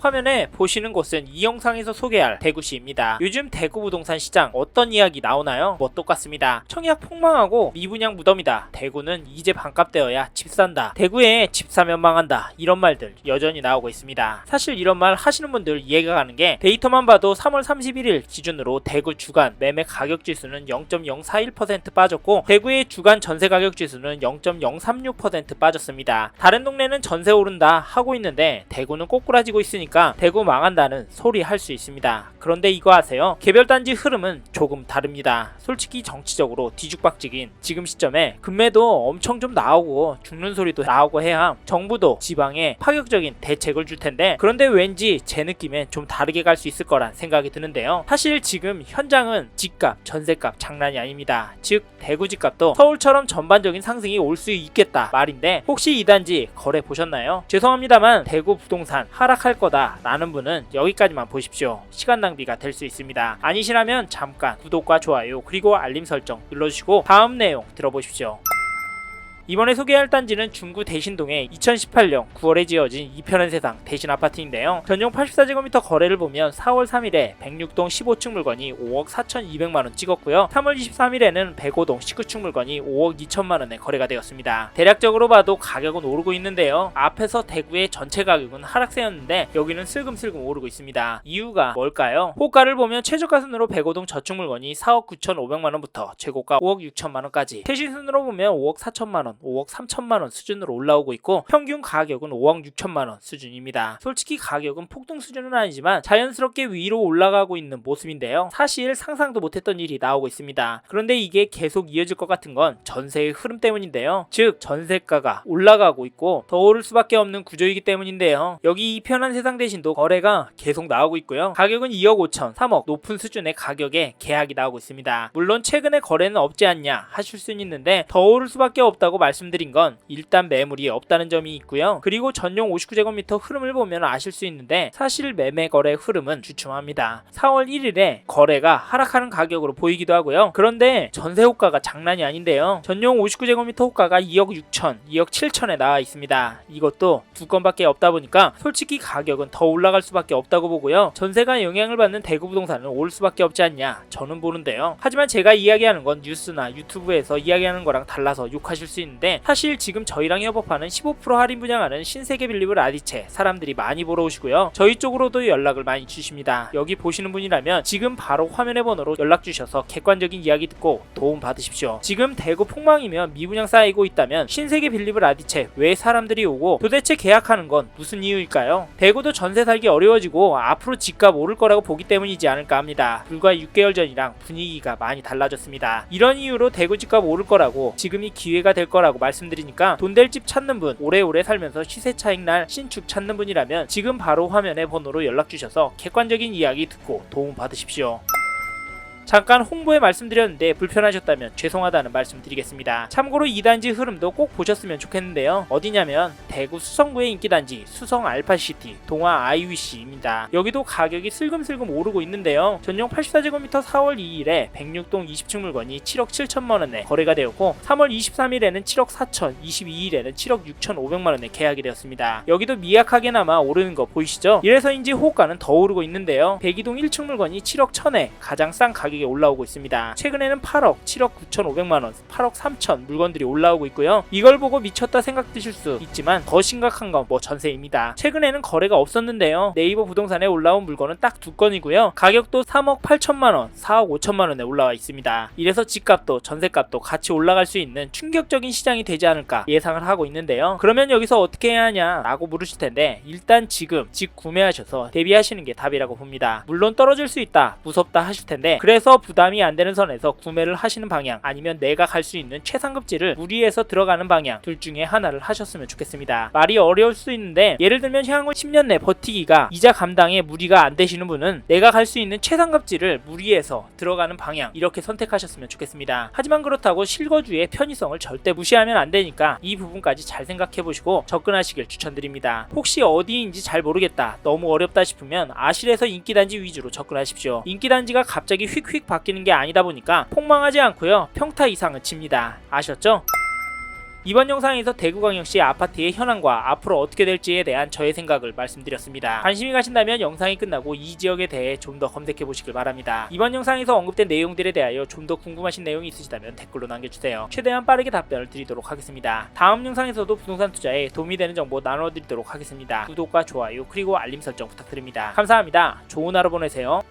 화면에 보시는 곳은 이 영상에서 소개할 대구시입니다. 요즘 대구 부동산 시장 어떤 이야기 나오나요? 뭐 똑같습니다. 청약 폭망하고 미분양 무덤이다. 대구는 이제 반값 되어야 집 산다. 대구에 집 사면 망한다. 이런 말들 여전히 나오고 있습니다. 사실 이런 말 하시는 분들 이해가 가는 게 데이터만 봐도 3월 31일 기준으로 대구 주간 매매 가격 지수는 0.041% 빠졌고 대구의 주간 전세 가격 지수는 0.036% 빠졌습니다. 다른 동네는 전세 오른다 하고 있는데 대구는 꼬꾸라지고 있으니까 대구 망한다는 소리 할 수 있습니다. 그런데 이거 아세요? 개별 단지 흐름은 조금 다릅니다. 솔직히 정치적으로 뒤죽박죽인 지금 시점에 금매도 엄청 좀 나오고 죽는 소리도 나오고 해야 정부도 지방에 파격적인 대책을 줄 텐데, 그런데 왠지 제 느낌엔 좀 다르게 갈 수 있을 거란 생각이 드는데요. 사실 지금 현장은 집값, 전세값 장난이 아닙니다. 즉 대구 집값도 서울처럼 전반적인 상승이 올 수 있겠다 말인데, 혹시 이 단지 거래 보셨나요? 죄송합니다만 대구 부동산 하락할 거다 라는 분은 여기까지만 보십시오. 시간 낭비가 될 수 있습니다. 아니시라면 잠깐 구독과 좋아요 그리고 알림 설정 눌러주시고 다음 내용 들어보십시오. 이번에 소개할 단지는 중구 대신동에 2018년 9월에 지어진 이편한 세상 대신 아파트인데요. 전용 84제곱미터 거래를 보면 4월 3일에 106동 15층 물건이 5억 4,200만원 찍었고요. 3월 23일에는 105동 19층 물건이 5억 2천만원에 거래가 되었습니다. 대략적으로 봐도 가격은 오르고 있는데요. 앞에서 대구의 전체 가격은 하락세였는데 여기는 슬금슬금 오르고 있습니다. 이유가 뭘까요? 호가를 보면 최저가 순으로 105동 저축 물건이 4억 9,500만원부터 최고가 5억 6천만원까지, 최신 순으로 보면 5억 4천만원 5억 3천만원 수준으로 올라오고 있고 평균 가격은 5억 6천만원 수준입니다. 솔직히 가격은 폭등 수준은 아니지만 자연스럽게 위로 올라가고 있는 모습인데요. 사실 상상도 못했던 일이 나오고 있습니다. 그런데 이게 계속 이어질 것 같은 건 전세의 흐름 때문인데요. 즉 전세가가 올라가고 있고 더 오를 수밖에 없는 구조이기 때문인데요. 여기 이 편한 세상 대신도 거래가 계속 나오고 있고요. 가격은 2억 5천 3억 높은 수준의 가격에 계약이 나오고 있습니다. 물론 최근에 거래는 없지 않냐 하실 수는 있는데 더 오를 수밖에 없다고 말씀드린 건 일단 매물이 없다는 점이 있고요. 그리고 전용 59제곱미터 흐름을 보면 아실 수 있는데 사실 매매 거래 흐름은 주춤합니다. 4월 1일에 거래가 하락하는 가격으로 보이기도 하고요. 그런데 전세 호가가 장난이 아닌데요. 전용 59제곱미터 호가가 2억 6천, 2억 7천에 나와 있습니다. 이것도 두 건밖에 없다 보니까 솔직히 가격은 더 올라갈 수밖에 없다고 보고요. 전세가 영향을 받는 대구 부동산은 올 수밖에 없지 않냐 저는 보는데요. 하지만 제가 이야기하는 건 뉴스나 유튜브에서 이야기하는 거랑 달라서 욕하실 수 있는데, 사실 지금 저희랑 협업하는 15% 할인 분양하는 신세계 빌리브 라디체 사람들이 많이 보러 오시고요. 저희 쪽으로도 연락을 많이 주십니다. 여기 보시는 분이라면 지금 바로 화면의 번호로 연락 주셔서 객관적인 이야기 듣고 도움 받으십시오. 지금 대구 폭망이면 미분양 쌓이고 있다면 신세계 빌리브 라디체 왜 사람들이 오고 도대체 계약하는 건 무슨 이유일까요? 대구도 전세 살기 어려워지고 앞으로 집값 오를 거라고 보기 때문이지 않을까 합니다. 불과 6개월 전이랑 분위기가 많이 달라졌습니다. 이런 이유로 대구 집값 오를 거라고, 지금이 기회가 될 거라고 말씀드리니까 돈 될 집 찾는 분, 오래오래 살면서 시세 차익 날 신축 찾는 분이라면 지금 바로 화면의 번호로 연락 주셔서 객관적인 이야기 듣고 도움 받으십시오. 잠깐 홍보에 말씀드렸는데 불편하셨다면 죄송하다는 말씀 드리겠습니다. 참고로 이 단지 흐름도 꼭 보셨으면 좋겠는데요. 어디냐면 대구 수성구의 인기단지 수성 알파시티 동화 IWC입니다. 여기도 가격이 슬금슬금 오르고 있는데요. 전용 84제곱미터 4월 2일에 106동 20층 물건이 7억 7천만원에 거래가 되었고 3월 23일에는 7억 4천, 22일에는 7억 6천5백만원에 계약이 되었습니다. 여기도 미약하게나마 오르는 거 보이시죠? 이래서인지 호가는 더 오르고 있는데요. 102동 1층 물건이 7억 1천에 가장 싼 가격이 올라오고 있습니다. 최근에는 8억, 7억 9,500만원, 8억 3천 물건들이 올라오고 있고요. 이걸 보고 미쳤다 생각 드실 수 있지만 더 심각한 건 뭐 전세입니다. 최근에는 거래가 없었는데요. 네이버 부동산에 올라온 물건은 딱 두 건이고요. 가격도 3억 8천만원, 4억 5천만원에 올라와 있습니다. 이래서 집값도 전세값도 같이 올라갈 수 있는 충격적인 시장이 되지 않을까 예상을 하고 있는데요. 그러면 여기서 어떻게 해야 하냐 라고 물으실 텐데, 일단 지금 집 구매하셔서 대비하시는 게 답이라고 봅니다. 물론 떨어질 수 있다, 무섭다 하실 텐데, 그래서 부담이 안 되는 선에서 구매를 하시는 방향, 아니면 내가 갈 수 있는 최상급지를 무리해서 들어가는 방향, 둘 중에 하나를 하셨으면 좋겠습니다. 말이 어려울 수 있는데, 예를 들면 향후 10년 내 버티기가 이자 감당에 무리가 안 되시는 분은 내가 갈 수 있는 최상급지를 무리해서 들어가는 방향, 이렇게 선택하셨으면 좋겠습니다. 하지만 그렇다고 실거주의 편의성을 절대 무시하면 안 되니까 이 부분까지 잘 생각해 보시고 접근하시길 추천드립니다. 혹시 어디인지 잘 모르겠다, 너무 어렵다 싶으면 아실에서 인기단지 위주로 접근하십시오. 인기단지가 갑자기 휙휙 바뀌는 게 아니다 보니까 폭망하지 않고요, 평타 이상은 칩니다. 아셨죠? 이번 영상에서 대구광역시 아파트의 현황과 앞으로 어떻게 될지에 대한 저의 생각을 말씀드렸습니다. 관심이 가신다면 영상이 끝나고 이 지역에 대해 좀 더 검색해 보시길 바랍니다. 이번 영상에서 언급된 내용들에 대하여 좀 더 궁금하신 내용이 있으시다면 댓글로 남겨주세요. 최대한 빠르게 답변을 드리도록 하겠습니다. 다음 영상에서도 부동산 투자에 도움이 되는 정보 나눠드리도록 하겠습니다. 구독과 좋아요 그리고 알림 설정 부탁드립니다. 감사합니다. 좋은 하루 보내세요.